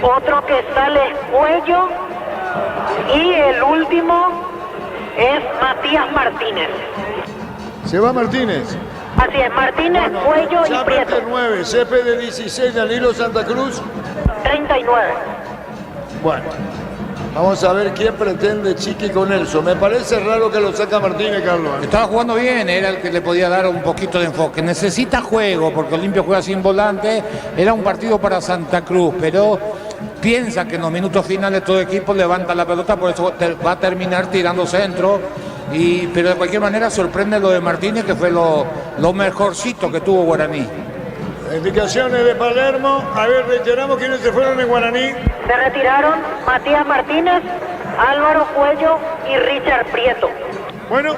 otro que sale es Cuello y el último es Matías Martínez. Se va Martínez. Así es, Martínez, Cuello y Prieto. 39, Cepe de 16, Danilo Santa Cruz. 39. Bueno, vamos a ver quién pretende Chiqui con Nelson. Me parece raro que lo saca Martínez, Carlos. Estaba jugando bien, era el que le podía dar un poquito de enfoque. Necesita juego, porque Olimpia juega sin volante. Era un partido para Santa Cruz, pero piensa que en los minutos finales todo equipo levanta la pelota, por eso va a terminar tirando centro. Pero de cualquier manera sorprende lo de Martínez, que fue lo mejorcito que tuvo Guaraní. Indicaciones de Palermo. A ver, reiteramos quiénes se fueron en Guaraní. Se retiraron Matías Martínez, Álvaro Cuello y Richard Prieto. Bueno,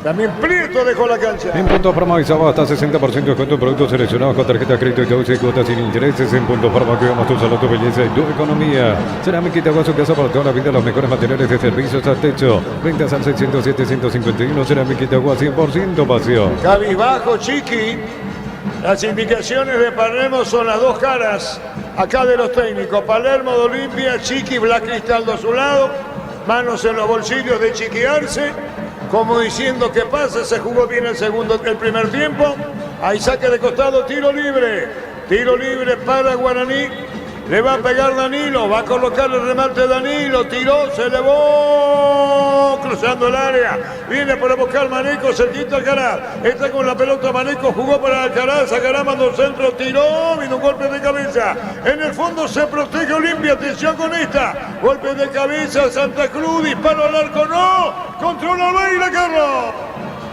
también Prieto dejó la cancha. En punto Farma Izaba hasta 60% de descuento en productos seleccionados con tarjeta de crédito y 12 cuotas sin intereses. En punto Farma cuidamos tu salud, tu belleza y tu economía. Cerámica Itagua, su casa para toda la vida, los mejores materiales de servicios al techo. Ventas al 607-151. Cerámica Itagua, 100% pasión. Cabizbajo, Chiqui. Las indicaciones de Palermo son las dos caras acá de los técnicos. Palermo de Olimpia, Chiqui, Blas Cristaldo a su lado. Manos en los bolsillos de Chiqui Arce. Como diciendo que pasa, se jugó bien el primer tiempo. Hay saque de costado, tiro libre. Tiro libre para Guaraní. Le va a pegar Danilo, va a colocar el remate Danilo, tiró, se elevó, cruzando el área. Viene para buscar Maneco, cerquita Alcaraz. Está con la pelota Maneco, jugó para Alcaraz, Alcaraz mandó el centro, tiró, vino un golpe de cabeza. En el fondo se protege Olimpia, atención con esta. Golpe de cabeza, Santa Cruz, disparo al arco, no. Controla Olveira, Carlos.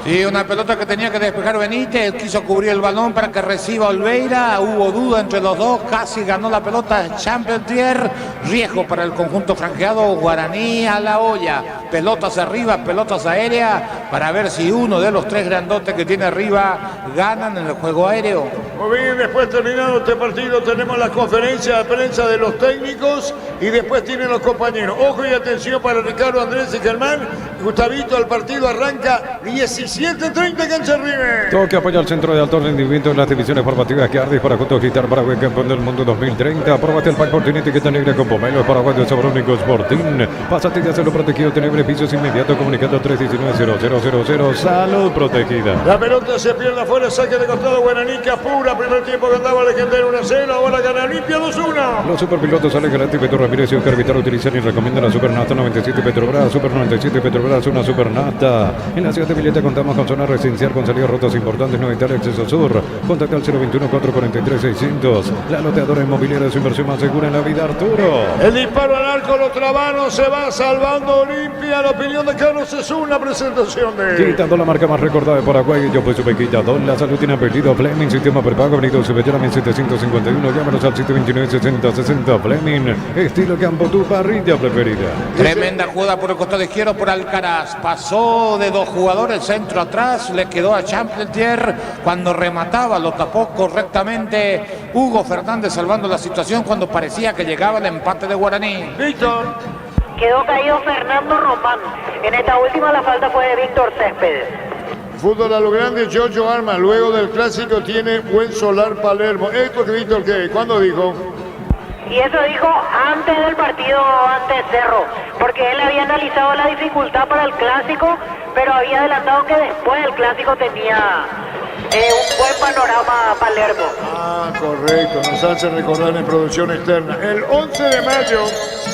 Sí, una pelota que tenía que despejar Benítez, quiso cubrir el balón para que reciba Olveira, hubo duda entre los dos, casi ganó la pelota Champetier, riesgo para el conjunto franjeado, Guaraní a la olla, pelotas arriba, pelotas aéreas, para ver si uno de los tres grandotes que tiene arriba ganan en el juego aéreo. Muy bien, después terminado este partido tenemos la conferencia de prensa de los técnicos y después tienen los compañeros. Ojo y atención para Ricardo Andrés y Germán. Gustavito, el partido arranca 17:30 cancha River. Toque apoya al centro de alto rendimiento en las divisiones formativas que Ardis para juntos quitar Paraguay campeón del mundo 2030. Apróbate el pack por tiene etiqueta negra con pomelo Paraguay de sabor único Sporting. Pásate y hazlo protegido, tener pisos inmediato comunicando 319-0000. Salud protegida. La pelota se pierde afuera, saque de costado Guaraní que apura. Primer tiempo que andaba legendario 1-0, ahora gana Olimpia 2-1. Los superpilotos Alex Galati, Petro Ramírez y Oscar Vitar utilizan y recomiendan la Supernata 97 Petrobras. Super 97 Petrobras, una Supernata. En la ciudad de Villeta contamos con zona residencial con salidas rotas importantes, no evitar acceso sur. Contacta al 021-443-600. La loteadora inmobiliaria de su inversión más segura en la vida, Arturo. El disparo al arco, lo trabaron, se va salvando Olimpia. La opinión de Carlos es una presentación de... Quitando la marca más recordada de Paraguay, yo pues supe quitado. La salud tiene apellido Fleming, sistema prepago, venido Subellana 1751. Llámanos al 729-6060 Fleming. Estilo campo, tu parrilla preferida. Tremenda jugada por el costado izquierdo por Alcaraz. Pasó de dos jugadores, centro atrás, le quedó a Champetier. Cuando remataba lo tapó correctamente Hugo Fernández, salvando la situación cuando parecía que llegaba el empate de Guaraní. Víctor. Quedó caído Fernando Román. En esta última la falta fue de Víctor Céspedes. Fútbol a lo grande, Giorgio Arma. Luego del clásico tiene buen solar Palermo. ¿Esto que Víctor qué? ¿Cuándo dijo? Y eso dijo antes del partido ante Cerro, porque él había analizado la dificultad para el clásico, pero había adelantado que después del clásico tenía un buen panorama Palermo. Ah, correcto, nos hace recordar en producción externa. El 11 de mayo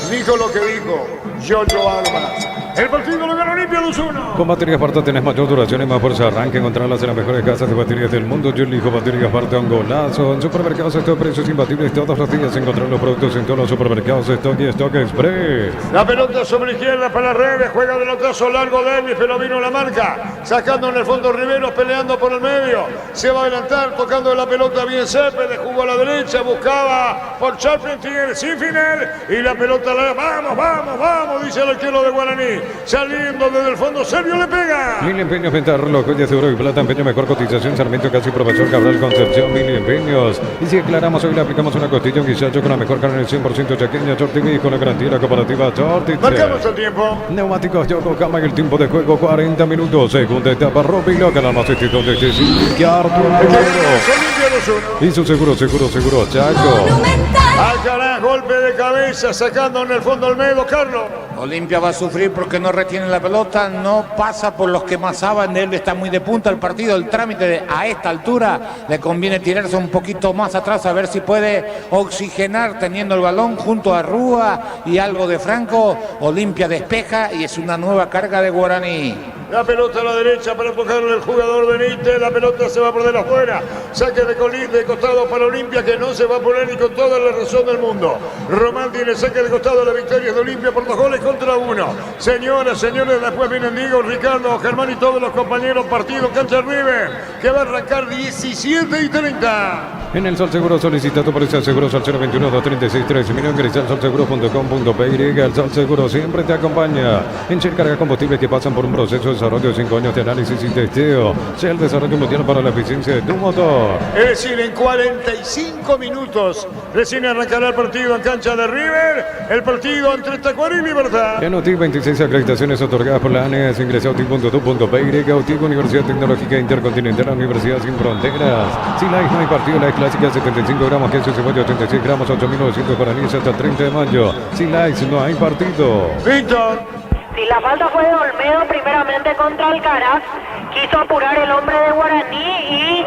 dijo lo que dijo Giorgio Armas. El partido lo ganó Olimpia 2-1. Con baterías Parta tenés mayor duración y más fuerza de arranque. Encontrarlas en las mejores casas de baterías del mundo. Yo elijo baterías Parta, un golazo. En supermercados estos precios imbatibles todos los días. Encontrar los productos en todos los supermercados Stock y Stock Express. La pelota sobre izquierda para Reves. Juega de pelotazo largo Davis, pero vino la marca. Sacando en el fondo Riveros, peleando por el medio. Se va a adelantar, tocando la pelota bien Céspedes. Jugó a la derecha, buscaba por Charpentier, sin final. Y la pelota la... Vamos, vamos, vamos, dice el arquero de Guaraní. Saliendo desde el fondo, Sergio le pega. Mil Empeños, venta de reloj, joyas de oro y plata, empeño, mejor cotización, Sarmiento, casi Profesor Cabral, Concepción, Mil Empeños. Y si aclaramos, hoy le aplicamos una costilla, un guisacho con la mejor carne del 100% chaqueña, Chortigui, con la garantía de la cooperativa Chortigui. Marcamos el tiempo. Neumáticos Yokohama y el tiempo de juego, 40 minutos. Segunda etapa, Robilo, que la más donde te sigue Arturo. Y su seguro, Chaco. Alcaraz, golpe de cabeza, sacando en el fondo Olmedo, Carlos. Olimpia va a sufrir porque no retiene la pelota, no pasa por los que más saben de él, está muy de punta el partido, el trámite a esta altura le conviene tirarse un poquito más atrás a ver si puede oxigenar teniendo el balón junto a Rúa y algo de Franco. Olimpia despeja y es una nueva carga de Guaraní. La pelota a la derecha para empujarle el jugador Benítez. La pelota se va por de afuera. Saque de costado para Olimpia, que no se va a poner ni con toda la razón del mundo. Román tiene saque de costado. La victoria de Olimpia por 2-1. Señoras, señores, después vienen Diego, Ricardo, Germán y todos los compañeros. Partido Cancha River, que va a arrancar 17:30. En el Sol Seguro solicita tu póliza de seguros al 021-236-13. Ingresa al solseguro.com.py. El Sol Seguro siempre te acompaña. En Shell carga combustibles que pasan por un proceso de desarrollo de 5 años de análisis y testeo. Shell desarrollo mundial para la eficiencia de tu motor. Es decir, en 45 minutos recién arrancará el partido en Cancha de River. El partido entre Tacuarí y Libertad. En OTIC 26 acreditaciones otorgadas por la ANES. Ingresa a OTIC.tu.py. OTIC Universidad Tecnológica Intercontinental, Universidad Sin Fronteras. Si no hay partido, la clásica 75 gramos, queso cebolla 86 gramos, 8.900 guaraníes hasta el 30 de mayo. Sin likes no hay partido. Víctor. Si la falta fue de Olmedo primeramente contra Alcaraz, quiso apurar el hombre de Guaraní y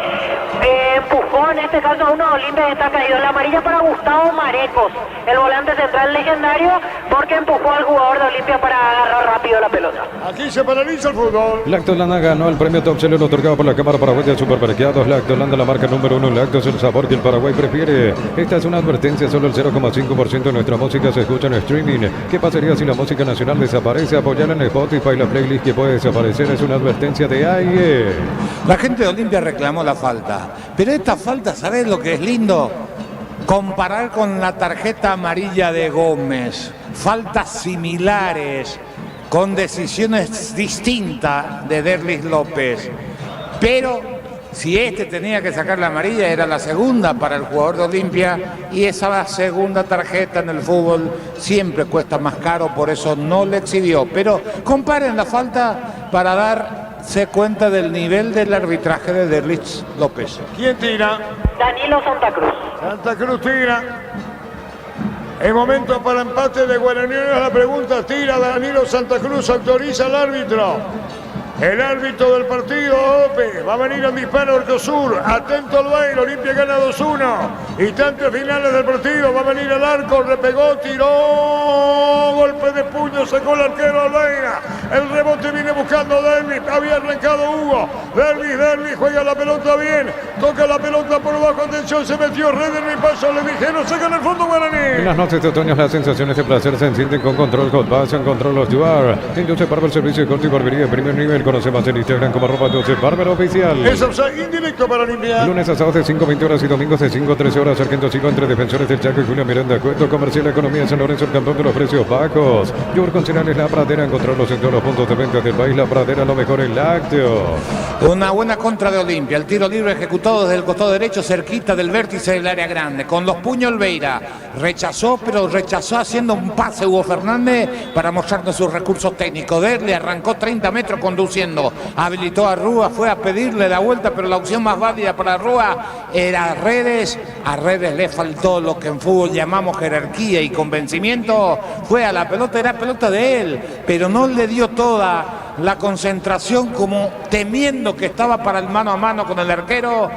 empujó en este caso a uno de Olimpia, que está caído en la amarilla para Gustavo Marecos, el volante central legendario, porque empujó al jugador de Olimpia para agarrar rápido la pelota. Aquí se paraliza el fútbol. Lactolanda ganó el premio Top Seller otorgado por la Cámara Paraguaya de Supermercados. Lactolanda, la marca número 1. Lacto es el sabor que el Paraguay prefiere. Esta es una advertencia, solo el 0,5% de nuestra música se escucha en streaming. ¿Qué pasaría si la música nacional desaparece? Apoyar en Spotify la playlist que puede desaparecer es una advertencia de AIE. La gente de Olimpia reclamó la falta, pero esta falta, ¿sabés lo que es lindo? Comparar con la tarjeta amarilla de Gómez, faltas similares, con decisiones distintas de Derlis López, pero si este tenía que sacar la amarilla era la segunda para el jugador de Olimpia y esa segunda tarjeta en el fútbol siempre cuesta más caro, por eso no le exhibió. Pero comparen la falta para darse cuenta del nivel del arbitraje de Derlis López. ¿Quién tira? Danilo Santa Cruz. Santa Cruz tira. El momento para empate de Guaraní. La pregunta, tira Danilo Santa Cruz, autoriza al árbitro. El árbitro del partido, Ope, va a venir al disparo Arcosur. Atento al baile, Olimpia gana 2-1. Instantes finales del partido, va a venir al arco, repegó, tiró. Golpe de puño, sacó el arquero Alveira. El rebote viene buscando Derlis. Había arrancado Hugo. Derlis juega la pelota bien. Toca la pelota por abajo, atención, se metió Red en mi paso. Le dijeron, saca en el fondo Guaraní. En las noches de otoño las sensaciones de placer se encienden con Control Hot Bath, Control Los Duar. Entonces Barber, servicio de corte y barbería de primer nivel. Conoce más en Instagram como @12 Barber Oficial. Es offside indirecto para Olimpia. Lunes a sábados de 5:20 horas y domingos de 5 a 13 horas. Sargento Sigo entre Defensores del Chaco y Julio Miranda. Cuento Comercial Economía San Lorenzo, el campeón de los precios bajos. Yogurt con cereales La Pradera. Encontrarlos en todos los puntos de venta del país. La Pradera, lo mejor en lácteos. Una buena contra de Olimpia. El tiro libre ejecutado desde el costado derecho, cerquita del vértice del área grande. Con los puños Olveira. Rechazó, pero rechazó haciendo un pase Hugo Fernández para mostrarnos sus recursos técnicos. Le arrancó 30 metros conduciendo. Habilitó a Rúa, fue a pedirle la vuelta, pero la opción más válida para Rúa era Redes. A Redes le faltó lo que en fútbol llamamos jerarquía y convencimiento. Fue a la pelota, era pelota de él, pero no le dio toda la concentración, como temiendo que estaba para el mano a mano con el arquero.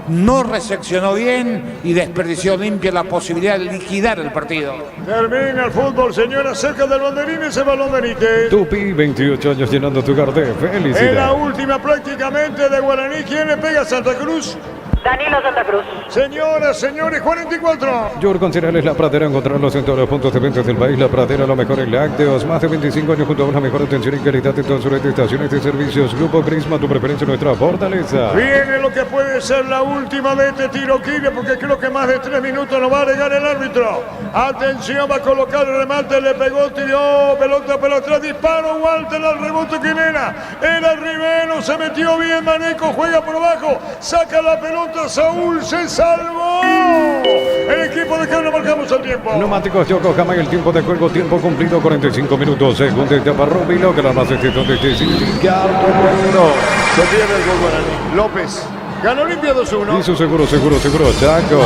No recepcionó bien y desperdició Olimpia la posibilidad de liquidar el partido. Termina el fútbol, señora, cerca del banderín ese balón Benítez. Tupi, 28 años llenando tu hogar de felicidad. En la última prácticamente de Guaraní, ¿quién le pega a Santa Cruz? Danilo Santa Cruz. Señoras, señores, 44. Yogurt con cereales La Pradera, encontrarlos en todos los puntos de venta del país. La Pradera, lo mejor en lácteos. Más de 25 años junto a una mejor atención y calidad en todas sus estaciones de servicios. Grupo Prisma, tu preferencia, nuestra fortaleza. Viene lo que puede ser la última de este tiro Kine, porque creo que más de 3 minutos nos va a agregar el árbitro. Atención, va a colocar el remate, le pegó, tiró, pelota atrás, disparo, Walter al rebote, ¿quién era? Era Rivero, se metió bien, Maneco juega por abajo, saca la pelota, Saúl se salvó. El equipo de Cano, marcamos el tiempo. Neumáticos Yokohama y el tiempo de juego, tiempo cumplido, 45 minutos. Segunda etapa, Rubilo, que la más extensión de este Ricardo. Se pierde el gol Guaraní. López. Ganó Olimpia 2-1. Y su seguro, Chaco.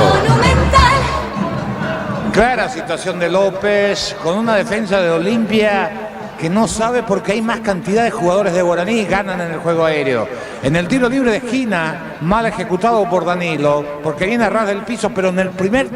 Clara situación de López, con una defensa de Olimpia que no sabe porque hay más cantidad de jugadores de Guaraní y ganan en el juego aéreo. En el tiro libre de esquina, mal ejecutado por Danilo, porque viene a ras del piso, pero en el primer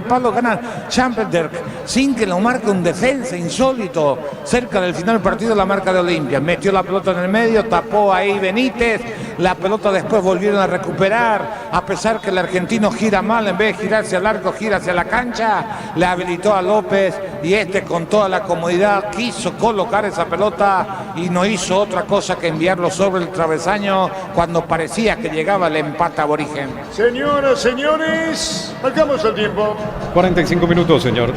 palo gana Champerder, sin que lo marque un defensa insólito. Cerca del final del partido la marca de Olimpia. Metió la pelota en el medio, tapó ahí Benítez. La pelota después volvieron a recuperar, a pesar que el argentino gira mal, en vez de girarse al arco, gira hacia la cancha. Le habilitó a López y este con toda la comodidad quiso colocar esa pelota y no hizo otra cosa que enviarlo sobre el travesaño cuando parecía que llegaba el empate aborigen. Señoras, señores, marcamos el tiempo. 45 minutos, señor.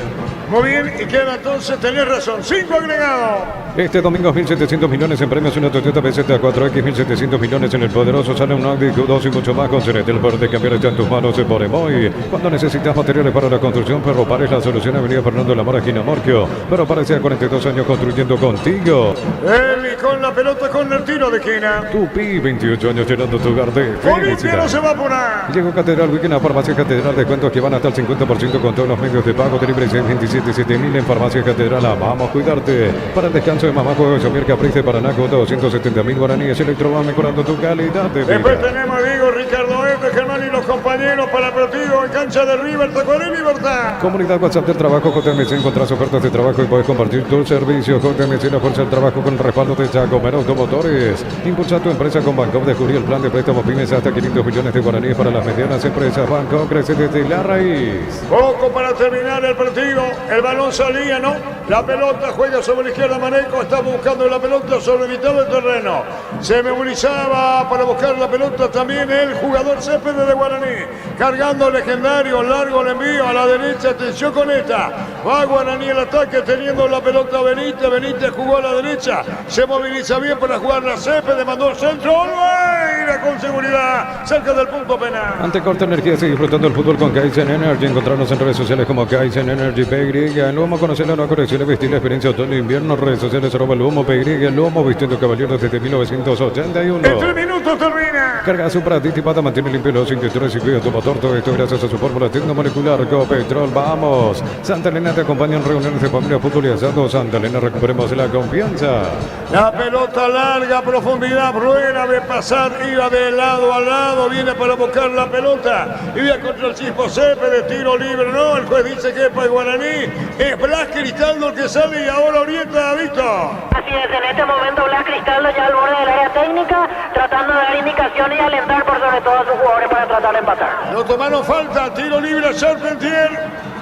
Muy bien, y queda entonces, tenés razón, 5 agregados. Este domingo 1.700 millones en premios, una Toyota BZ4X, 1.700 millones en el poderoso, sale un Audi Q2 y mucho más con CNT. El poder de cambiar está en tus manos, se pone muy. Cuando necesitas materiales para la construcción, Perro Pares, la solución, Avenida Fernando de la Mora, esquina Morquio. Perro Pares, a 42 años construyendo contigo. Eli con la pelota, con el tiro de esquina. Tupi, 28 años llenando tu hogar de Olimpia no se felicidad. va a apurar. Llegó Catedral Weekend a Farmacia Catedral, descuentos que van hasta el 50% con todos los medios de pago. Delivery 627-7000 en Farmacia Catedral. Vamos a cuidarte. Para el descanso de mamá, juego de Somier Caprice Paraná con 270.000 guaraníes. Electroba mejorando tu calidad de Después vida. tenemos a Diego, Ricardo F, Germán y los compañeros para el partido en cancha de River, Tacuarí, Libertad. Comunidad WhatsApp del trabajo JMC. Encontrás ofertas de trabajo y puedes compartir tu servicio. JMC, la fuerza del trabajo con el respaldo de Chaco Menos Motores. Impulsa tu empresa con Bancopp. Descubrí el plan de préstamos pymes hasta 500 millones de guaraníes para las medianas empresas. Bancopp crece desde la raíz. Poco para terminar el partido. El balón salía, ¿no? La pelota juega sobre la izquierda. Maneco está buscando la pelota sobre mitad del terreno. Se memorizaba para buscar la pelota también el jugador Céspedes de Guaraní. Cargando legendario, largo el envío a la derecha. Atención con esta. Va Guaraní el ataque teniendo la pelota Benítez. Benítez jugó a la derecha. Se moviliza bien para jugar la Céspedes. Mandó el centro. Olveira con seguridad. Cerca del punto penal. Ante Corta Energía, sigue disfrutando el fútbol con Kaizen Energy. Encontrarnos en redes sociales como Kaizen Energy PY. El Lomo, conocer la nueva colección de vestir la experiencia otoño e invierno. Redes sociales @ Lomo PY. El Lomo, vistiendo caballeros desde 1981. En 3 minutos termina. Carga Supra anticipada, mantiene limpio los interiores y cuida tu motor. Todo esto gracias a su fórmula tecnomolecular Copetrol. Vamos. Santa Elena te acompaña en reuniones de familia, fútbol y asado. Santa Elena, recuperemos la confianza. La pelota larga, profundidad, rueda de pasar, iba de lado a lado, viene para buscar la pelota. Y viene contra el Chispo Céspedes, tiro libre, no, el juez dice que es para Guaraní. Es Blas Cristaldo el que sale y ahora orienta a Víctor. Así es, en este momento Blas Cristaldo ya al borde del área técnica, tratando de dar indicaciones y alentar por sobre todo a sus jugadores para tratar de empatar. No tomaron falta, tiro libre a Charpentier.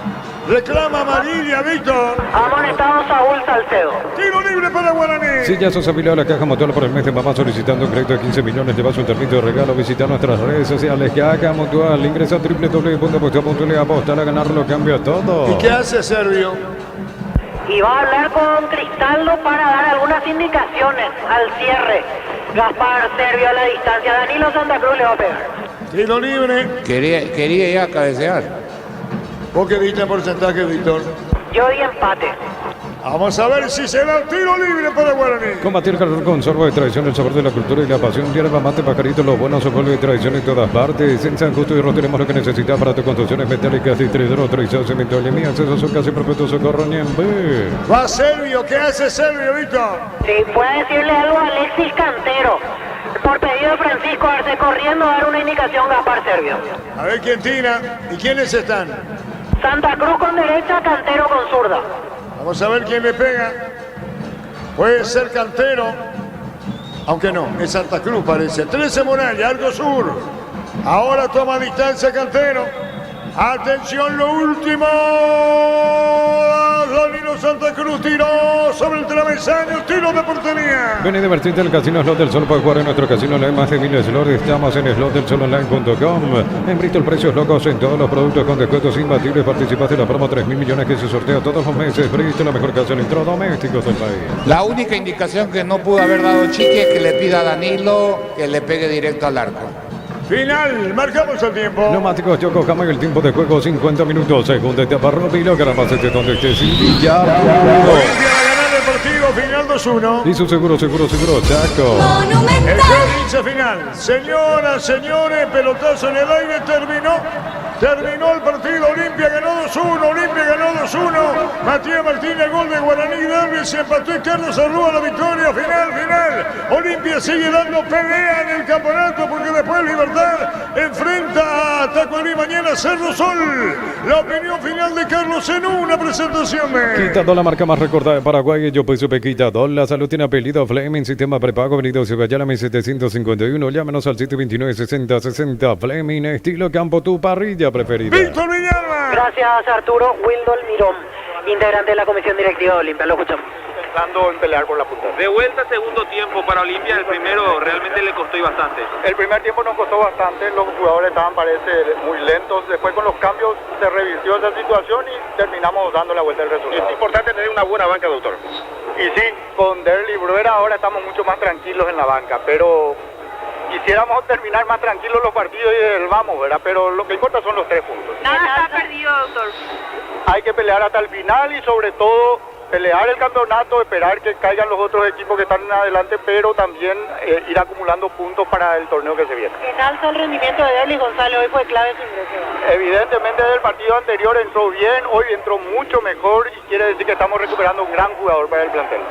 Reclama amarilla, Víctor. Amonestado Saúl Salcedo. Tiro libre para Guaraní. Si ya sos afiliado a la Caja Mutual por el mes de mamá solicitando un crédito de 15 millones, llevas un termito de regalo. Visita nuestras redes sociales. Caja Mutual. Ingresa a www.apuesta.mutual y apostar a ganarlo cambia todo. ¿Y qué hace Servio? Y va a hablar con Cristaldo para dar algunas indicaciones al cierre. Gaspar Servio a la distancia. Danilo Santa Cruz le va a pegar. Tiro libre. Quería ya cabecear. ¿Vos qué diste en porcentaje, Víctor? Yo di empate. Vamos a ver si se da el tiro libre para Guaraní. Combatir calor con sorbo de tradición, el sabor de la cultura y la pasión. Hierba mate, pajarito, los buenos sabores de tradición en todas partes. En San Justo y Ro tenemos lo que necesitas para tus construcciones metálicas, distribuidor autorizado, cemento, alemía, accesos son casi perpetuos, socorro, ni en B. Va Servio, ¿qué hace Servio, Víctor? Sí, puede decirle algo a Alexis Cantero. Por pedido de Francisco Arce corriendo a dar una indicación Gaspar Servio. A ver quién tira y quiénes están. Santa Cruz con derecha, Cantero con zurda. Vamos a ver quién le pega. Puede ser Cantero, aunque no, es Santa Cruz parece. 13 Muralla, Arco Sur. Ahora toma distancia Cantero. Atención, lo último. Danilo Santa Cruz tiró sobre el travesaño, tiro de portería. Ven y divertirte en el Casino Slot del Sol. Puedes jugar en nuestro casino online, más de 1000 slots. Estamos en slotdelsolonline.com. En Bristol, precios locos en todos los productos con descuentos imbatibles. Participaste en la promo 3.000 millones que se sortea todos los meses. Bristol, la mejor casa de electrodomésticos del país. La única indicación que no pudo haber dado Chiqui es que le pida a Danilo que le pegue directo al arco. Final, marcamos el tiempo. Neumáticos Yokohama y el tiempo de juego 50 minutos. Segunda etapa, Robilo, que la pase de donde estés. Olimpia va a ganar el partido, final 2-1. Y su seguro, Chaco. El juez dice final. Señoras, señores, pelotazo en el aire, terminó. Terminó el partido, Olimpia ganó 2-1, Olimpia ganó 2-1. Matías Martínez, gol de Guaraní Derby, se empató y Carlos Arrúa la victoria final. Olimpia sigue dando pelea en el campeonato porque después Libertad enfrenta a Tacuarí mañana Cerro Sol. La opinión final de Carlos en una presentación de... Quitador, la marca más recordada de Paraguay. Yo pues supe Quitador. La salud tiene apellido Fleming, sistema prepago, venido Cibayala 1751. Llámenos al 729-6060. Fleming, estilo campo, tu parrilla preferida. Víctor Villalba. Gracias, Arturo. Wildol Mirón, integrante de la comisión directiva de Olimpia. Lo escuchamos. Pensando en pelear por la punta. De vuelta segundo tiempo para Olimpia, el primero realmente le costó y bastante. El primer tiempo nos costó bastante, los jugadores estaban parece muy lentos, después con los cambios se revirtió esa situación y terminamos dando la vuelta al resultado. Es importante tener una buena banca, doctor. Y sí, con Derli Bruera ahora estamos mucho más tranquilos en la banca, pero quisiéramos terminar más tranquilos los partidos y el vamos, ¿verdad? Pero lo que importa son los 3 puntos. Nada está perdido, doctor. Hay que pelear hasta el final y sobre todo pelear el campeonato, esperar que caigan los otros equipos que están adelante, pero también ir acumulando puntos para el torneo que se viene. En alza el rendimiento de Derlis González, hoy fue clave su ingreso. Evidentemente del partido anterior entró bien, hoy entró mucho mejor y quiere decir que estamos recuperando un gran jugador para el plantel.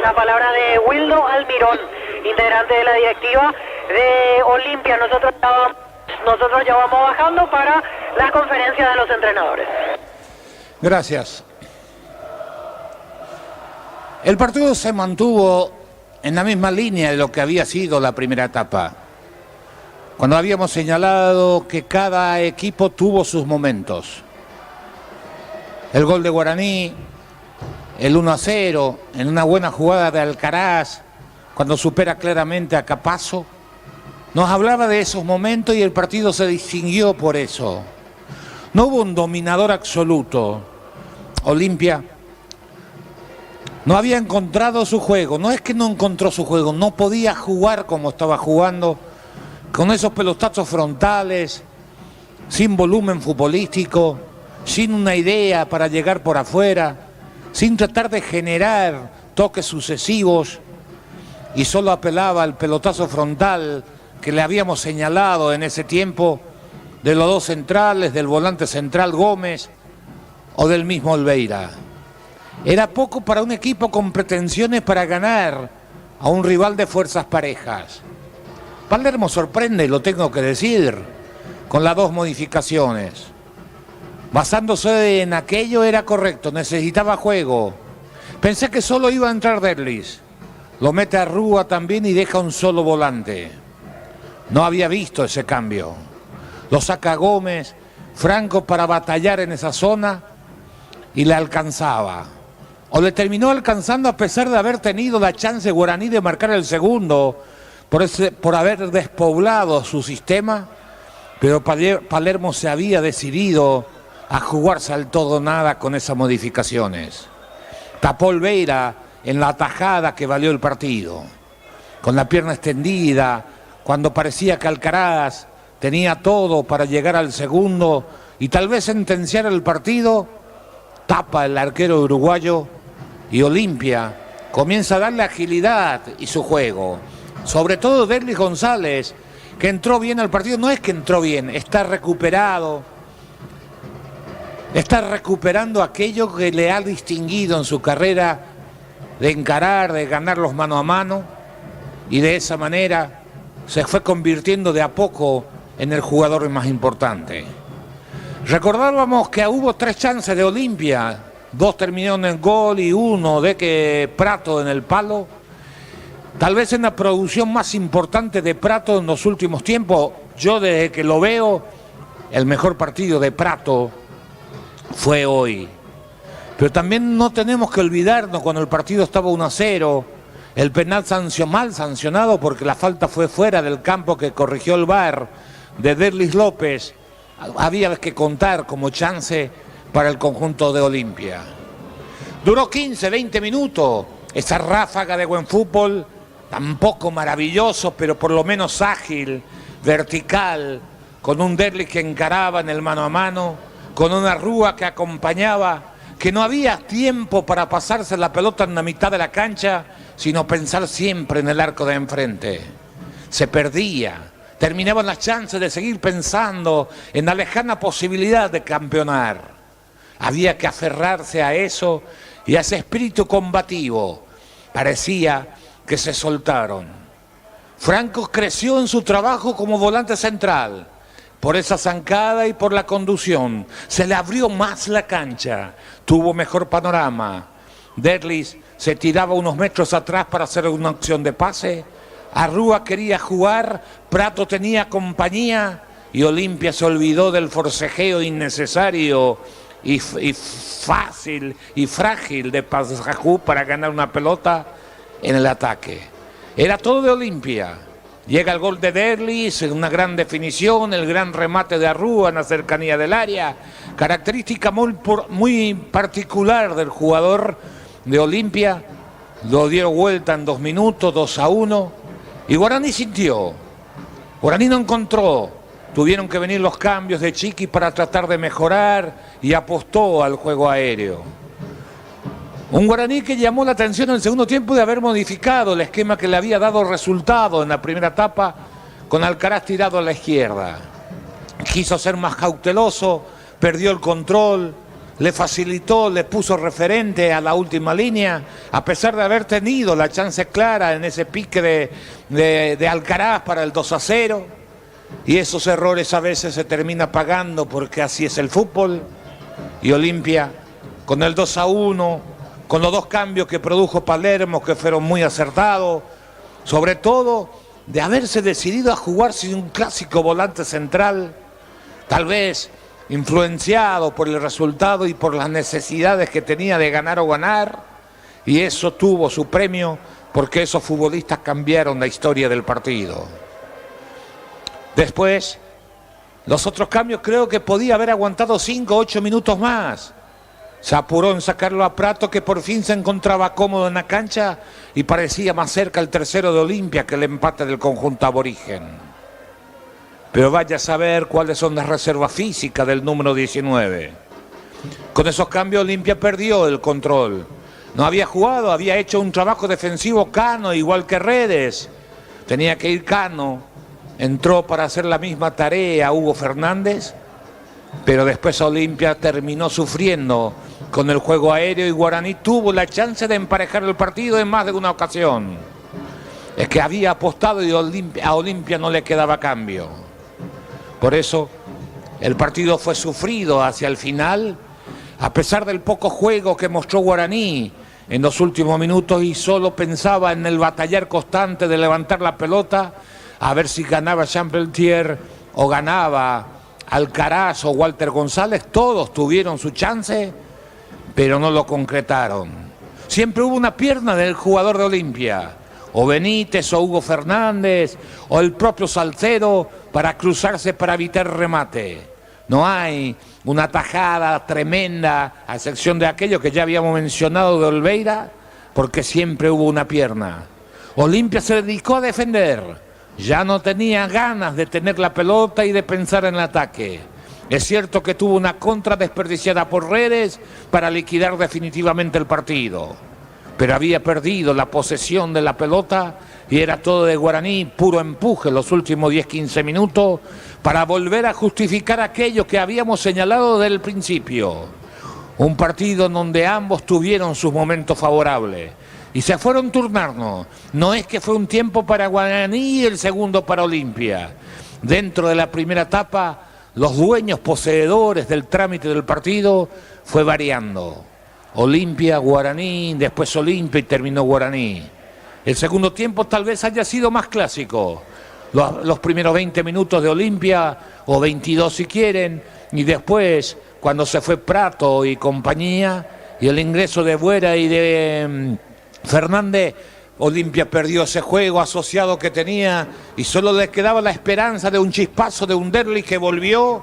La palabra de Wildo Almirón, integrante de la directiva de Olimpia. Nosotros ya vamos bajando para las conferencias de los entrenadores. Gracias. El partido se mantuvo en la misma línea de lo que había sido la primera etapa, cuando habíamos señalado que cada equipo tuvo sus momentos. El gol de Guaraní, el 1-0, en una buena jugada de Alcaraz, cuando supera claramente a Capazo, nos hablaba de esos momentos y el partido se distinguió por eso. No hubo un dominador absoluto. Olimpia no había encontrado su juego, no es que no encontró su juego, no podía jugar como estaba jugando, con esos pelotazos frontales, sin volumen futbolístico, sin una idea para llegar por afuera, sin tratar de generar toques sucesivos, y solo apelaba al pelotazo frontal que le habíamos señalado en ese tiempo, de los dos centrales, del volante central Gómez o del mismo Olveira. Era poco para un equipo con pretensiones para ganar a un rival de fuerzas parejas. Palermo sorprende, lo tengo que decir, con las 2 modificaciones. Basándose en aquello era correcto, necesitaba juego. Pensé que solo iba a entrar Derlis. Lo mete a Rúa también y deja un solo volante. No había visto ese cambio. Lo saca Gómez, Franco para batallar en esa zona y le alcanzaba. O le terminó alcanzando a pesar de haber tenido la chance Guaraní de marcar el segundo por haber despoblado su sistema, pero Palermo se había decidido a jugarse al todo nada con esas modificaciones. Tapó Olveira en la tajada que valió el partido, con la pierna extendida, cuando parecía que Alcaraz tenía todo para llegar al segundo y tal vez sentenciar el partido, tapa el arquero uruguayo y Olimpia comienza a darle agilidad y su juego. Sobre todo Derlis González, que entró bien al partido. No es que entró bien, está recuperado. Está recuperando aquello que le ha distinguido en su carrera de encarar, de ganar los mano a mano. Y de esa manera se fue convirtiendo de a poco en el jugador más importante. Recordábamos que hubo 3 chances de Olimpia. 2 terminaron en gol y 1 de que Prato en el palo. Tal vez en la producción más importante de Prato en los últimos tiempos. Yo desde que lo veo, el mejor partido de Prato fue hoy. Pero también no tenemos que olvidarnos cuando el partido estaba 1-0, el penal mal sancionado porque la falta fue fuera del campo que corrigió el VAR de Derlis López. Había que contar como chance para el conjunto de Olimpia. Duró 15, 20 minutos esa ráfaga de buen fútbol, tampoco maravilloso, pero por lo menos ágil, vertical, con un Derlis que encaraba en el mano a mano, con una Rúa que acompañaba, que no había tiempo para pasarse la pelota en la mitad de la cancha, sino pensar siempre en el arco de enfrente. Se perdía, terminaban las chances de seguir pensando en la lejana posibilidad de campeonar. Había que aferrarse a eso y a ese espíritu combativo. Parecía que se soltaron. Franco creció en su trabajo como volante central. Por esa zancada y por la conducción, se le abrió más la cancha, tuvo mejor panorama. Derlis se tiraba unos metros atrás para hacer una acción de pase. Arrúa quería jugar, Prato tenía compañía y Olimpia se olvidó del forcejeo innecesario y fácil y frágil de Pasajú para ganar una pelota en el ataque. Era todo de Olimpia. Llega el gol de Derlis, una gran definición, el gran remate de Arrúa en la cercanía del área, característica muy particular del jugador de Olimpia. Lo dio vuelta en 2 minutos, 2-1, y Guaraní sintió. Guaraní no encontró. Tuvieron que venir los cambios de Chiqui para tratar de mejorar y apostó al juego aéreo. Un Guaraní que llamó la atención en el segundo tiempo de haber modificado el esquema que le había dado resultado en la primera etapa con Alcaraz tirado a la izquierda. Quiso ser más cauteloso, perdió el control, le facilitó, le puso referente a la última línea, a pesar de haber tenido la chance clara en ese pique de Alcaraz para el 2-0. Y esos errores a veces se termina pagando porque así es el fútbol. Y Olimpia, con el 2-1, con los 2 cambios que produjo Palermo, que fueron muy acertados, sobre todo de haberse decidido a jugar sin un clásico volante central, tal vez influenciado por el resultado y por las necesidades que tenía de ganar o ganar, y eso tuvo su premio porque esos futbolistas cambiaron la historia del partido. Después, los otros cambios creo que podía haber aguantado 5 o 8 minutos más. Se apuró en sacarlo a Prato, que por fin se encontraba cómodo en la cancha y parecía más cerca el tercero de Olimpia que el empate del conjunto aborigen. Pero vaya a saber cuáles son las reservas físicas del número 19. Con esos cambios Olimpia perdió el control. No había jugado, había hecho un trabajo defensivo Cano, igual que Redes. Tenía que ir Cano, entró para hacer la misma tarea Hugo Fernández, pero después Olimpia terminó sufriendo con el juego aéreo y Guaraní tuvo la chance de emparejar el partido en más de una ocasión. Es que había apostado y a Olimpia no le quedaba cambio. Por eso el partido fue sufrido hacia el final, a pesar del poco juego que mostró Guaraní en los últimos minutos y solo pensaba en el batallar constante de levantar la pelota a ver si ganaba Champeltier o ganaba Alcaraz o Walter González. Todos tuvieron su chance, pero no lo concretaron. Siempre hubo una pierna del jugador de Olimpia, o Benítez o Hugo Fernández o el propio Salcedo, para cruzarse para evitar remate. No hay una tajada tremenda, a excepción de aquello que ya habíamos mencionado de Olveira, porque siempre hubo una pierna. Olimpia se dedicó a defender, ya no tenía ganas de tener la pelota y de pensar en el ataque. Es cierto que tuvo una contra desperdiciada por Redes para liquidar definitivamente el partido, pero había perdido la posesión de la pelota y era todo de Guaraní, puro empuje los últimos 10-15 minutos para volver a justificar aquello que habíamos señalado desde el principio. Un partido en donde ambos tuvieron sus momentos favorables y se fueron turnando. No es que fue un tiempo para Guaraní y el segundo para Olimpia. Dentro de la primera etapa, los dueños poseedores del trámite del partido fue variando. Olimpia, Guaraní, después Olimpia y terminó Guaraní. El segundo tiempo tal vez haya sido más clásico. Los primeros 20 minutos de Olimpia, o 22 si quieren, y después, cuando se fue Prato y compañía, y el ingreso de Buera y de Fernández, Olimpia perdió ese juego asociado que tenía y solo le quedaba la esperanza de un chispazo de un Derlis que volvió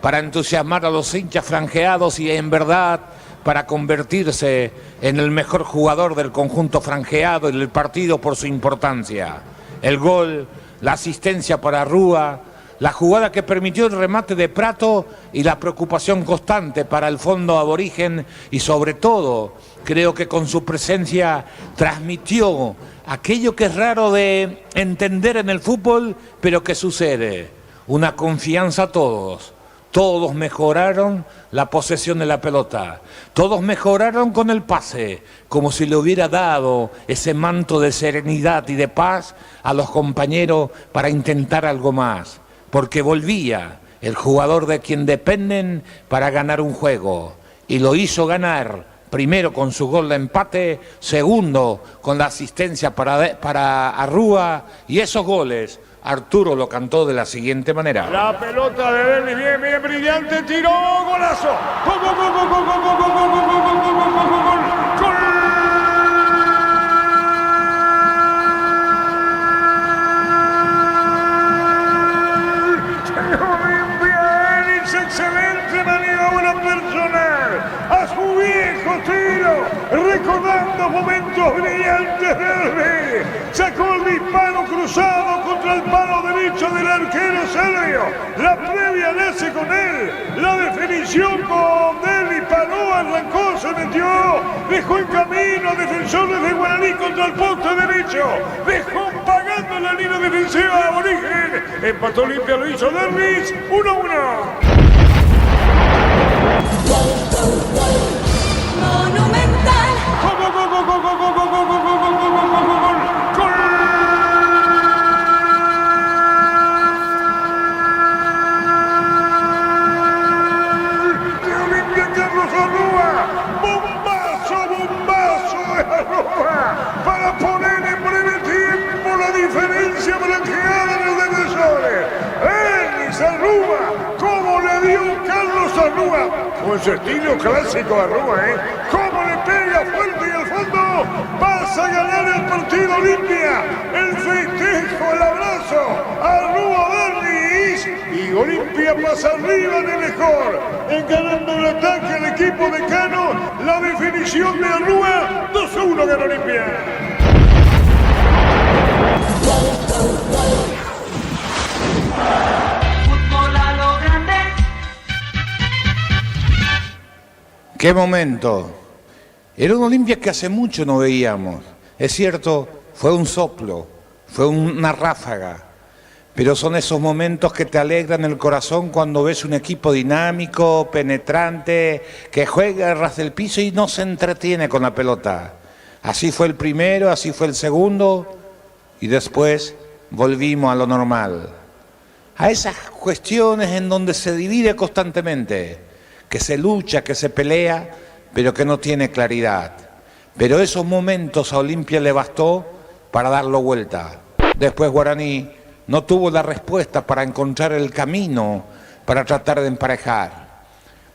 para entusiasmar a los hinchas franjeados y en verdad para convertirse en el mejor jugador del conjunto franjeado en el partido por su importancia. El gol, la asistencia para Arrúa, la jugada que permitió el remate de Prato y la preocupación constante para el fondo aborigen y sobre todo creo que con su presencia transmitió aquello que es raro de entender en el fútbol, pero que sucede, una confianza a todos. Todos mejoraron la posesión de la pelota, todos mejoraron con el pase, como si le hubiera dado ese manto de serenidad y de paz a los compañeros para intentar algo más, porque volvía el jugador de quien dependen para ganar un juego, y lo hizo ganar, primero con su gol de empate, segundo con la asistencia para Arrúa, y esos goles Arturo lo cantó de la siguiente manera. La pelota de Berni, bien, bien, brillante, tiró, golazo. Gol, gol, gol, gol, gol, gol, gol, gol, gol, gol, gol, gol, gol, gol, gol. Excelente maniobra personal, a su viejo tiro, recordando momentos brillantes del rey. Sacó el disparo cruzado contra el palo derecho del arquero serbio. La previa la hace con él, la definición con Deli paró, arrancó, se metió, dejó en camino a defensores de Guaraní contra el poste derecho, dejó pagando la línea defensiva de Aborigen. Empató Olimpia, lo hizo Derlis, 1-1. Monumental. Gol, gol, gol, gol, gol, gol, gol, gol, gol, gol, gol, gol, gol, gol, gol, gol. De Olimpia, Carlos Arrúa. Bombazo, bombazo de Arrúa para poner en breve tiempo la diferencia blanqueada en los defensores. Ellis Arrúa, cómo le dio Carlos Arrúa, con su estilo clásico Arrúa, cómo le pega fuerte y al fondo, pasa a ganar el partido Olimpia, el festejo, el abrazo, Arrúa Bernis, y Olimpia pasa arriba de mejor, encarando el ataque al equipo de Cano, la definición de Arrúa, 2-1 gana Olimpia. ¡Qué momento! Era un Olimpia que hace mucho no veíamos. Es cierto, fue un soplo, fue una ráfaga, pero son esos momentos que te alegran el corazón cuando ves un equipo dinámico, penetrante, que juega ras del piso y no se entretiene con la pelota. Así fue el primero, así fue el segundo, y después volvimos a lo normal. A esas cuestiones en donde se divide constantemente, que se lucha, que se pelea, pero que no tiene claridad. Pero esos momentos a Olimpia le bastó para darlo vuelta. Después Guaraní no tuvo la respuesta para encontrar el camino para tratar de emparejar.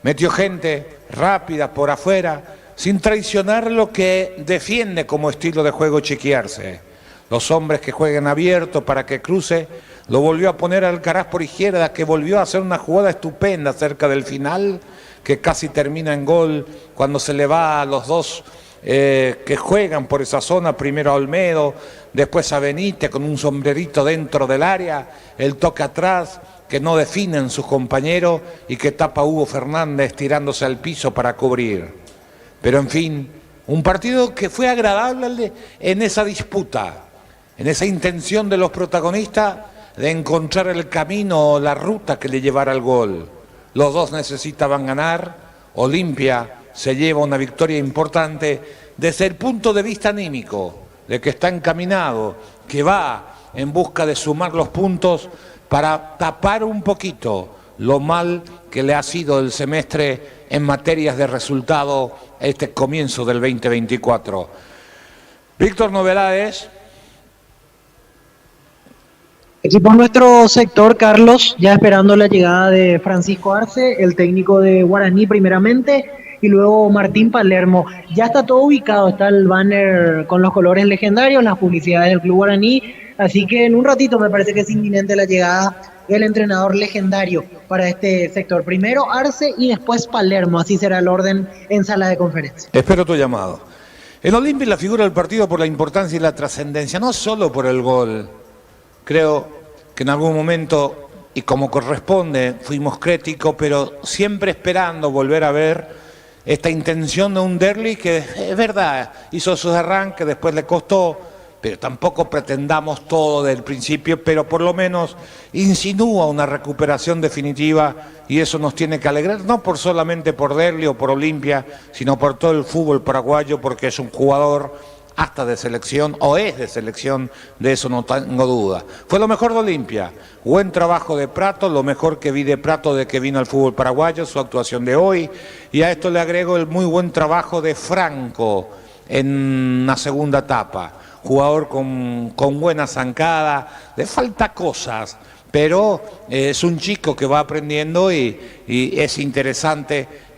Metió gente rápida por afuera, sin traicionar lo que defiende como estilo de juego chiquearse. Los hombres que juegan abierto para que cruce, lo volvió a poner Alcaraz por izquierda, que volvió a hacer una jugada estupenda cerca del final, que casi termina en gol cuando se le va a los dos que juegan por esa zona, primero a Olmedo, después a Benítez con un sombrerito dentro del área, el toque atrás que no definen sus compañeros y que tapa a Hugo Fernández tirándose al piso para cubrir. Pero en fin, un partido que fue agradable en esa disputa, en esa intención de los protagonistas de encontrar el camino o la ruta que le llevara al gol. Los dos necesitaban ganar. Olimpia se lleva una victoria importante desde el punto de vista anímico, de que está encaminado, que va en busca de sumar los puntos para tapar un poquito lo mal que le ha sido el semestre en materias de resultado este comienzo del 2024. Víctor, novedades. Equipo en nuestro sector, Carlos, ya esperando la llegada de Francisco Arce, el técnico de Guaraní primeramente, y luego Martín Palermo. Ya está todo ubicado, está el banner con los colores legendarios, las publicidades del Club Guaraní, así que en un ratito me parece que es inminente la llegada del entrenador legendario para este sector. Primero Arce y después Palermo, así será el orden en sala de conferencia. Espero tu llamado. El Olimpia es la figura del partido por la importancia y la trascendencia, no solo por el gol. Creo que en algún momento y como corresponde fuimos críticos, pero siempre esperando volver a ver esta intención de un Derli que es verdad, hizo sus arranques, después le costó, pero tampoco pretendamos todo del principio, pero por lo menos insinúa una recuperación definitiva y eso nos tiene que alegrar, no por solamente por Derli o por Olimpia, sino por todo el fútbol paraguayo, porque es un jugador hasta de selección, o es de selección, de eso no tengo duda. Fue lo mejor de Olimpia, buen trabajo de Prato, lo mejor que vi de Prato de que vino al fútbol paraguayo, su actuación de hoy, y a esto le agrego el muy buen trabajo de Franco en la segunda etapa, jugador con buena zancada, le falta cosas, pero es un chico que va aprendiendo y es interesante.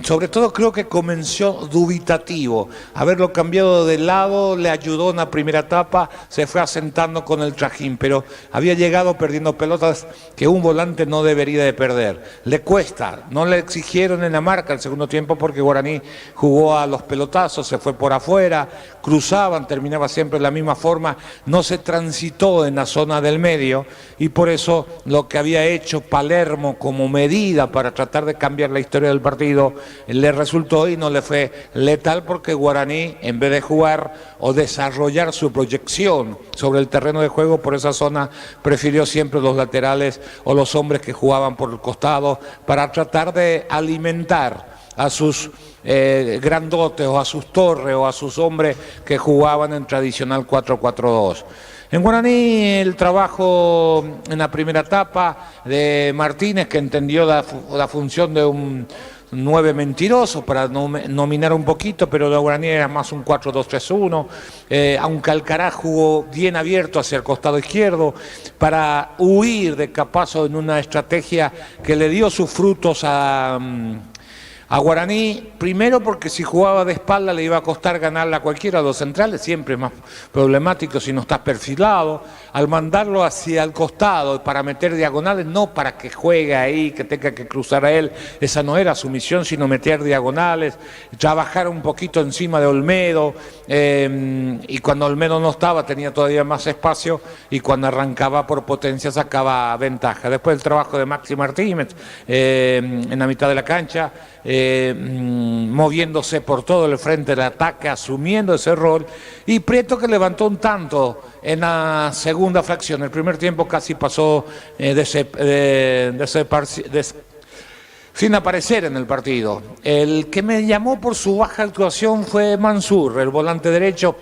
Sobre todo creo que comenzó dubitativo, haberlo cambiado de lado le ayudó en la primera etapa, se fue asentando con el trajín, pero había llegado perdiendo pelotas que un volante no debería de perder. Le cuesta, no le exigieron en la marca el segundo tiempo porque Guaraní jugó a los pelotazos, se fue por afuera, cruzaban, terminaba siempre de la misma forma, no se transitó en la zona del medio y por eso lo que había hecho Palermo como medida para tratar de cambiar la historia del partido le resultó y no le fue letal porque Guaraní, en vez de jugar o desarrollar su proyección sobre el terreno de juego por esa zona, prefirió siempre los laterales o los hombres que jugaban por el costado para tratar de alimentar a sus grandotes o a sus torres o a sus hombres que jugaban en tradicional 4-4-2. En Guaraní el trabajo en la primera etapa de Martínez, que entendió la función de un 9 mentiroso para nominar un poquito, pero de Guaraní era más un 4-2-3-1, aunque Alcaraz jugó bien abierto hacia el costado izquierdo para huir de Capazo en una estrategia que le dio sus frutos a Guaraní, primero porque si jugaba de espalda le iba a costar ganarle a cualquiera de los centrales, siempre es más problemático si no estás perfilado, al mandarlo hacia el costado para meter diagonales, no para que juegue ahí, que tenga que cruzar a él, esa no era su misión, sino meter diagonales, trabajar un poquito encima de Olmedo, y cuando Olmedo no estaba tenía todavía más espacio y cuando arrancaba por potencia sacaba ventaja. Después el trabajo de Maxi Martínez en la mitad de la cancha, moviéndose por todo el frente del ataque, asumiendo ese rol, y Prieto que levantó un tanto en la segunda fracción. El primer tiempo casi pasó sin aparecer en el partido. El que me llamó por su baja actuación fue Mansur, el volante derecho.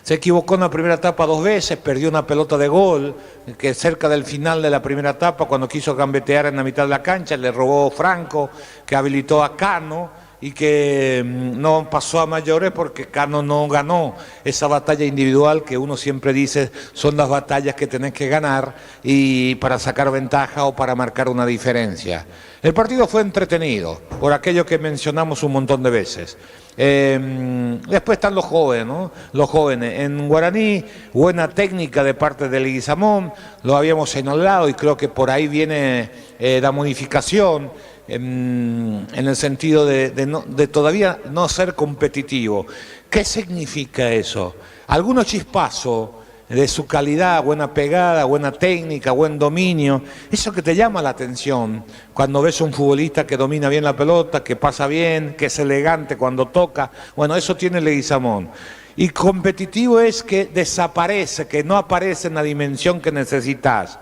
Se equivocó en la primera etapa 2 veces, perdió una pelota de gol, que cerca del final de la primera etapa, cuando quiso gambetear en la mitad de la cancha, le robó Franco, que habilitó a Cano, y que no pasó a mayores porque Cano no ganó esa batalla individual que uno siempre dice son las batallas que tenés que ganar y para sacar ventaja o para marcar una diferencia. El partido fue entretenido, por aquello que mencionamos un montón de veces. Después están los jóvenes, ¿no? Los jóvenes. En Guaraní, buena técnica de parte de Leguizamón, lo habíamos señalado y creo que por ahí viene la modificación en el sentido de todavía no ser competitivo. ¿Qué significa eso? Algunos chispazos de su calidad, buena pegada, buena técnica, buen dominio, eso que te llama la atención cuando ves un futbolista que domina bien la pelota, que pasa bien, que es elegante cuando toca, bueno, eso tiene Leguizamón. Y competitivo es que desaparece, que no aparece en la dimensión que necesitas.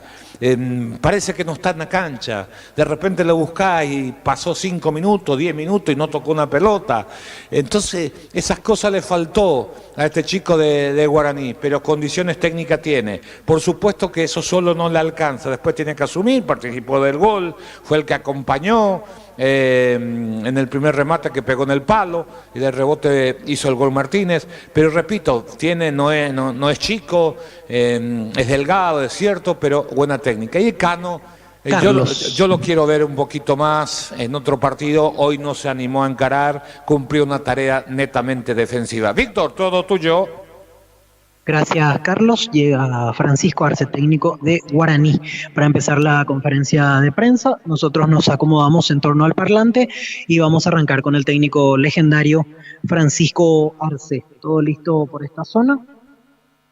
Parece que no está en la cancha, de repente lo buscás y pasó 5 minutos, 10 minutos y no tocó una pelota. Entonces esas cosas le faltó a este chico de Guaraní, pero condiciones técnicas tiene. Por supuesto que eso solo no le alcanza, después tiene que asumir, participó del gol, fue el que acompañó en el primer remate que pegó en el palo y de rebote hizo el gol Martínez, pero repito, no es chico, es delgado, es cierto, pero buena técnica. Y Cano, yo lo quiero ver un poquito más en otro partido, hoy no se animó a encarar, cumplió una tarea netamente defensiva. Víctor, todo tuyo. Gracias, Carlos. Llega Francisco Arce, técnico de Guaraní, para empezar la conferencia de prensa. Nosotros nos acomodamos en torno al parlante y vamos a arrancar con el técnico legendario Francisco Arce. ¿Todo listo por esta zona?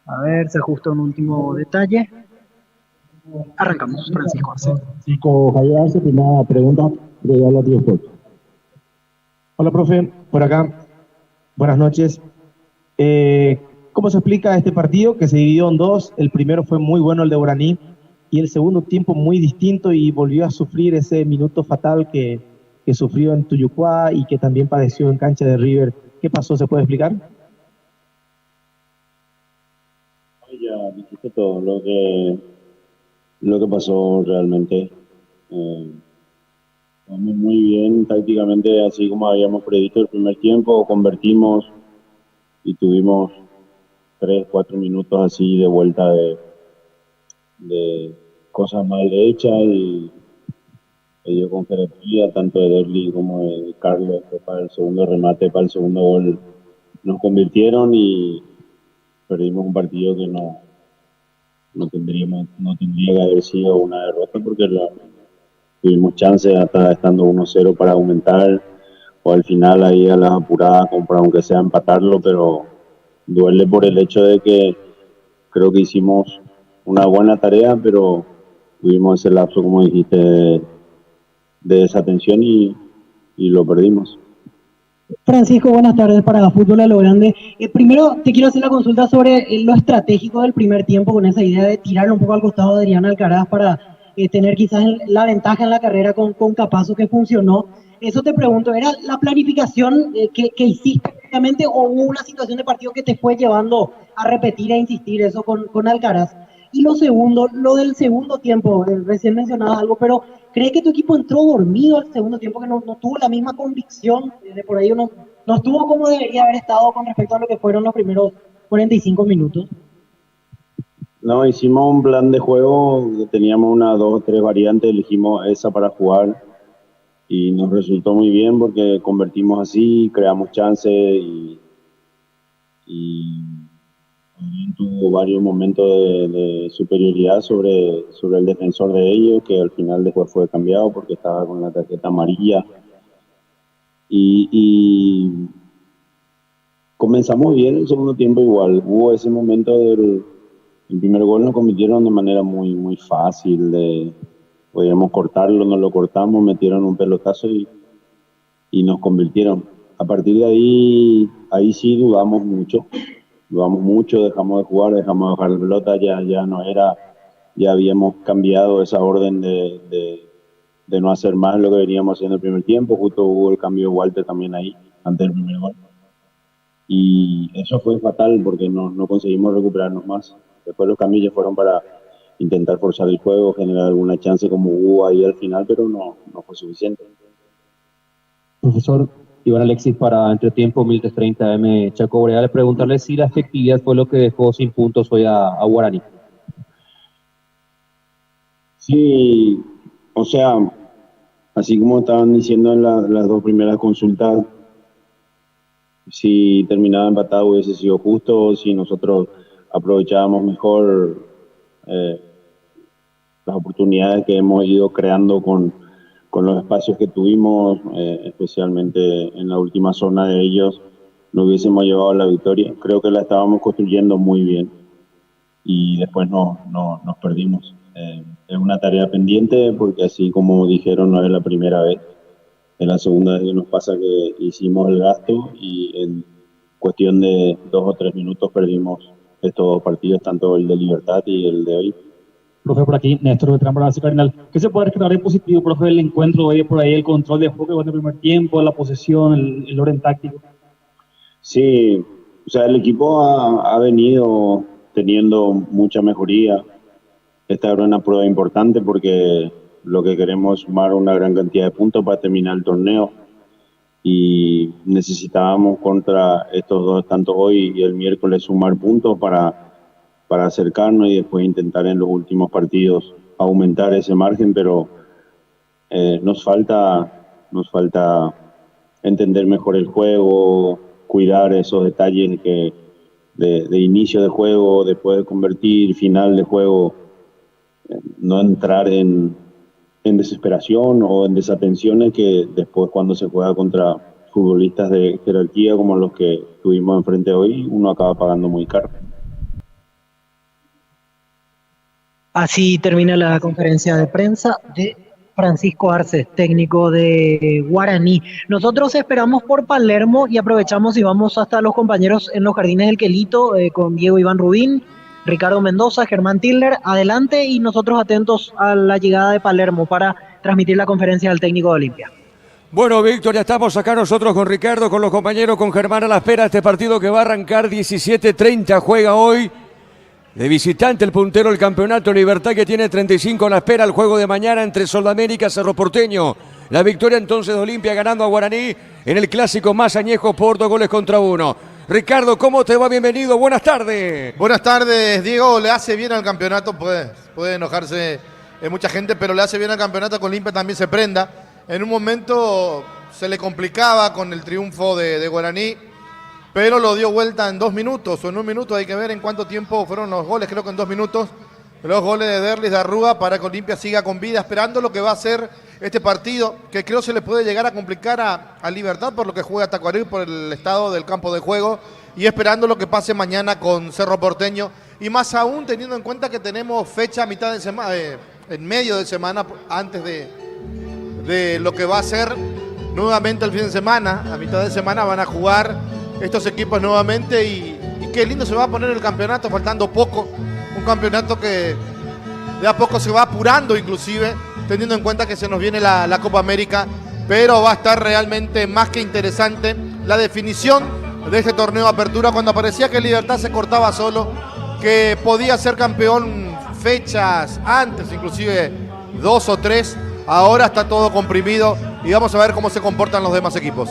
A ver, se ajusta un último detalle. Arrancamos, Francisco Arce. Francisco Javier Arce, primera pregunta de la Sport. Hola, profe, por acá. Buenas noches. ¿Cómo se explica este partido que se dividió en dos? El primero fue muy bueno, el de Guaraní, y el segundo tiempo muy distinto y volvió a sufrir ese minuto fatal que sufrió en Tuyucuá y que también padeció en cancha de River. ¿Qué pasó? ¿Se puede explicar? Ya dijiste todo lo que pasó realmente. Vamos muy bien tácticamente, así como habíamos previsto el primer tiempo, convertimos y tuvimos 3-4 minutos así de vuelta de cosas mal hechas y ellos con jerarquía, tanto de Derli como de Carlos, para el segundo remate, para el segundo gol, nos convirtieron y perdimos un partido que no tendría que haber sido una derrota porque tuvimos chance hasta estando 1-0 para aumentar o al final ahí a las apuradas para aunque sea empatarlo, pero duele por el hecho de que creo que hicimos una buena tarea, pero tuvimos ese lapso, como dijiste, de desatención y lo perdimos. Francisco, buenas tardes para Fútbol a lo Grande. Primero te quiero hacer la consulta sobre lo estratégico del primer tiempo con esa idea de tirarlo un poco al costado de Adrián Alcaraz para tener quizás la ventaja en la carrera con Capazo, que funcionó. Eso te pregunto, ¿era la planificación que hiciste realmente o hubo una situación de partido que te fue llevando a repetir e insistir eso con Alcaraz? Y lo segundo, lo del segundo tiempo, recién mencionabas algo, pero ¿crees que tu equipo entró dormido al segundo tiempo, que no tuvo la misma convicción? De por ahí no estuvo como debería haber estado con respecto a lo que fueron los primeros 45 minutos. No, hicimos un plan de juego, teníamos una, dos o tres variantes, elegimos esa para jugar y nos resultó muy bien porque convertimos así, creamos chances y tuvo varios momentos de superioridad sobre el defensor de ellos, que al final después fue cambiado porque estaba con la tarjeta amarilla. Y comenzamos bien el segundo tiempo igual. Hubo ese momento el primer gol nos convirtieron de manera muy, muy fácil. Podíamos cortarlo, no lo cortamos, metieron un pelotazo y nos convirtieron. A partir de ahí sí dudamos mucho, dejamos de jugar, dejamos de bajar la pelota, ya no era, ya habíamos cambiado esa orden de no hacer más lo que veníamos haciendo el primer tiempo. Justo hubo el cambio de Walter también ahí, antes del primer gol. Y eso fue fatal porque no conseguimos recuperarnos más. Después los cambios fueron para intentar forzar el juego, generar alguna chance como hubo ahí al final, pero no fue suficiente. Profesor Iván Alexis, para Entretiempo 1330M Chaco Boreal, preguntarle si la efectividad fue lo que dejó sin puntos hoy a Guaraní. Sí, o sea, así como estaban diciendo en las dos primeras consultas, si terminaba empatado hubiese sido justo, si nosotros aprovechábamos mejor las oportunidades que hemos ido creando con los espacios que tuvimos, especialmente en la última zona de ellos, no hubiésemos llevado a la victoria. Creo que la estábamos construyendo muy bien y después nos perdimos. Es una tarea pendiente porque así como dijeron, no es la primera vez. Es la segunda vez que nos pasa que hicimos el gasto y en cuestión de 2 o 3 minutos perdimos estos dos partidos, tanto el de Libertad y el de hoy. Profe, por aquí, Néstor Beltrán, para Cardinal. ¿Qué se puede rescatar de positivo, profe, del encuentro hoy por ahí, el control de juego en el primer tiempo, la posesión, el orden táctico? Sí, o sea, el equipo ha venido teniendo mucha mejoría. Esta era una prueba importante porque lo que queremos es sumar una gran cantidad de puntos para terminar el torneo y necesitábamos contra estos dos, tanto hoy y el miércoles, sumar puntos para acercarnos y después intentar en los últimos partidos aumentar ese margen, pero nos falta entender mejor el juego, cuidar esos detalles de inicio de juego, después de convertir, final de juego, no entrar en desesperación o en desatenciones que después cuando se juega contra futbolistas de jerarquía como los que tuvimos enfrente hoy, uno acaba pagando muy caro. Así termina la conferencia de prensa de Francisco Arce, técnico de Guaraní. Nosotros esperamos por Palermo y aprovechamos y vamos hasta los compañeros en los Jardines del Quelito con Diego Iván Rubín, Ricardo Mendoza, Germán Tiller, adelante, y nosotros atentos a la llegada de Palermo para transmitir la conferencia del técnico de Olimpia. Bueno, Víctor, ya estamos acá nosotros con Ricardo, con los compañeros, con Germán a la espera de este partido que va a arrancar 17:30, juega hoy de visitante el puntero del campeonato Libertad, que tiene 35 a la espera, el juego de mañana entre Soldamérica y Cerro Porteño. La victoria entonces de Olimpia ganando a Guaraní en el clásico más añejo por 2-1. Ricardo, ¿cómo te va? Bienvenido, buenas tardes. Buenas tardes, Diego. Le hace bien al campeonato, puede enojarse mucha gente, pero le hace bien al campeonato que Olimpia también se prenda. En un momento se le complicaba con el triunfo de Guaraní, pero lo dio vuelta en 2 minutos o en 1 minuto. Hay que ver en cuánto tiempo fueron los goles, creo que en 2 minutos. Los goles de Derlis, de Arruga, para que Olimpia siga con vida, esperando lo que va a ser este partido, que creo se le puede llegar a complicar a Libertad por lo que juega Tacuarí, por el estado del campo de juego, y esperando lo que pase mañana con Cerro Porteño, y más aún teniendo en cuenta que tenemos fecha a mitad de semana, en medio de semana, antes de lo que va a ser nuevamente el fin de semana. A mitad de semana van a jugar estos equipos nuevamente, y qué lindo se va a poner el campeonato, faltando poco. Un campeonato que de a poco se va apurando, inclusive, teniendo en cuenta que se nos viene la Copa América, pero va a estar realmente más que interesante la definición de este torneo de apertura, cuando parecía que Libertad se cortaba solo, que podía ser campeón fechas antes, inclusive 2 o 3, ahora está todo comprimido y vamos a ver cómo se comportan los demás equipos.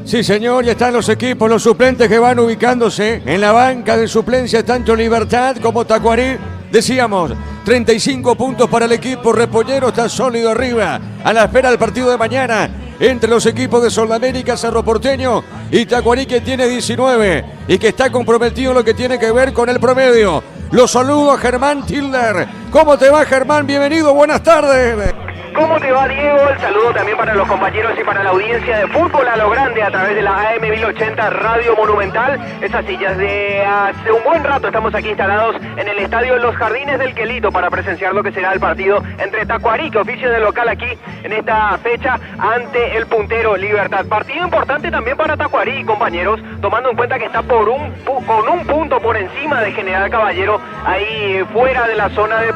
Sí, señor, ya están los equipos, los suplentes que van ubicándose en la banca de suplencia, tanto Libertad como Tacuarí. Decíamos, 35 puntos para el equipo repollero, está sólido arriba, a la espera del partido de mañana entre los equipos de Soldamérica, Cerro Porteño y Tacuarí, que tiene 19 y que está comprometido en lo que tiene que ver con el promedio. Los saludo a Germán Tiller. ¿Cómo te va, Germán? Bienvenido, buenas tardes. ¿Cómo te va, Diego? El saludo también para los compañeros y para la audiencia de Fútbol a lo Grande a través de la AM 1080 Radio Monumental. Esas sillas de hace un buen rato estamos aquí instalados en el estadio Los Jardines del Quelito para presenciar lo que será el partido entre Tacuarí, que oficia de local aquí en esta fecha, ante el puntero Libertad. Partido importante también para Tacuarí, compañeros, tomando en cuenta que está con un punto por encima de General Caballero, ahí fuera de la zona de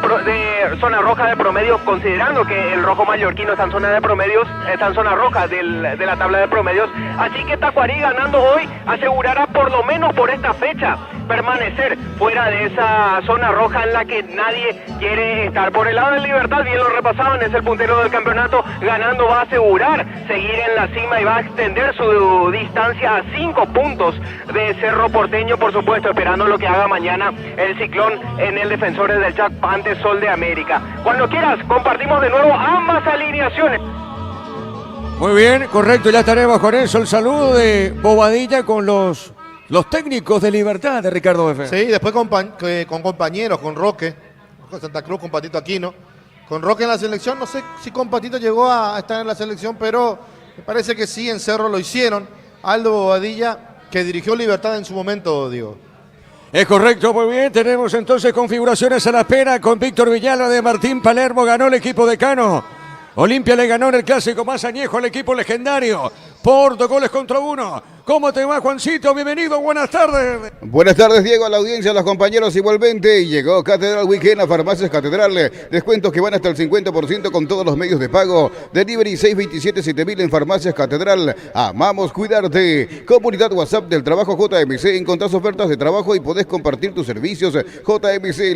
zona roja de promedio, considerando que el rojo mallorquino está en zona de promedios, está en zona roja de la tabla de promedios. Así que Tacuarí, ganando hoy, asegurará por lo menos por esta fecha permanecer fuera de esa zona roja en la que nadie quiere estar. Por el lado de Libertad, bien lo repasaban, es el puntero del campeonato, ganando va a asegurar seguir en la cima y va a extender su distancia a 5 puntos de Cerro Porteño, por supuesto, esperando lo que haga mañana el Ciclón en el Defensores del Chaco ante Sol de América. Cuando quieras, compartimos de nuevo ambas alineaciones. Muy bien, correcto, ya estaremos con eso. El saludo de Bobadilla con los técnicos de Libertad, de Ricardo F. Sí, después con compañeros, con Roque, con Santa Cruz, con Patito Aquino, con Roque en la selección. No sé si con Patito llegó a estar en la selección, pero me parece que sí, en Cerro lo hicieron. Aldo Bobadilla, que dirigió Libertad en su momento, Diego. Es correcto, muy bien, tenemos entonces configuraciones a la espera con Víctor Villalba de Martín Palermo, ganó el equipo de Cano. Olimpia le ganó en el clásico más añejo al equipo legendario por 2-1. ¿Cómo te va, Juancito? Bienvenido, buenas tardes. Buenas tardes, Diego, a la audiencia, a los compañeros igualmente. Llegó Catedral Weekend a Farmacias Catedral. Descuentos que van hasta el 50% con todos los medios de pago. Delivery 627-7000 en Farmacias Catedral. Amamos cuidarte. Comunidad WhatsApp del trabajo JMC. Encontrás ofertas de trabajo y podés compartir tus servicios. JMC.